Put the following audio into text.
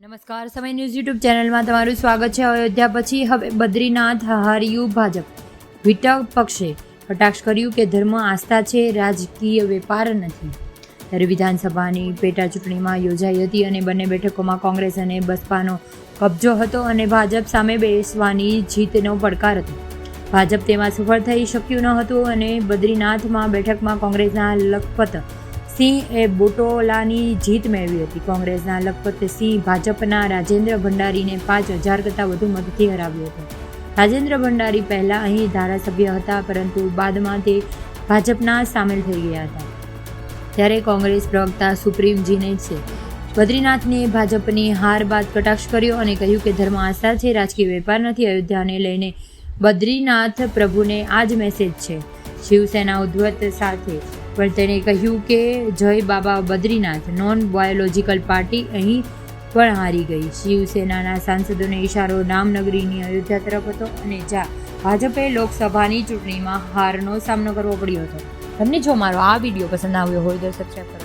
નમસ્કાર, સમય news YouTube ચેનલમાં તમારું સ્વાગત છે. અયોધ્યા પછી હવે બદ્રીનાથ હાર્યું ભાજપ. વિટક પક્ષે કટાક્ષ કર્યું કે ધર્મ આસ્થા છે, રાજકીય વેપાર નથી. ત્યારે વિધાનસભાની પેટા ચૂંટણીમાં યોજાઈ હતી અને બંને બેઠકોમાં કોંગ્રેસ અને બસપાનો કબજો હતો અને ભાજપ સામે બેસવાની જીતનો પડકાર હતો. ભાજપ તેમાં સફળ થઈ શક્યું ન હતું અને બદ્રીનાથમાં બેઠકમાં કોંગ્રેસના લખપત સિંહે બોટોલાની જીત મેળવી હતી. કોંગ્રેસના લખપત સિંહ ભાજપના રાજેન્દ્ર ભંડારીને 5,000 કરતાં વધુ મતથી હરાવ્યો હતો. રાજેન્દ્ર ભંડારી પહેલાં અહીં ધારાસભ્ય હતા, પરંતુ બાદમાં તે ભાજપના સામેલ થઈ ગયા હતા. ત્યારે કોંગ્રેસ પ્રવક્તા સુપ્રીમ જીનેશે બદ્રીનાથને ભાજપની હાર બાદ કટાક્ષ કર્યો અને કહ્યું કે ધર્મ આસ્થા છે, રાજકીય વેપાર નથી. અયોધ્યાને લઈને બદ્રીનાથ પ્રભુને આ જ મેસેજ છે. શિવસેના ઉદ્ધવ સાથે પણ તેણે કહ્યું કે જય બાબા બદ્રીનાથ નોન બાયોલોજીકલ પાર્ટી અહીં પણ હારી ગઈ. શિવસેનાના સાંસદોને ઇશારો રામનગરીની અયોધ્યા તરફ હતો અને જ્યાં ભાજપે લોકસભાની ચૂંટણીમાં હારનો સામનો કરવો પડ્યો હતો. તમને જો મારો આ વિડીયો પસંદ આવ્યો હોય તો સબસ્ક્રાઈબ કરો.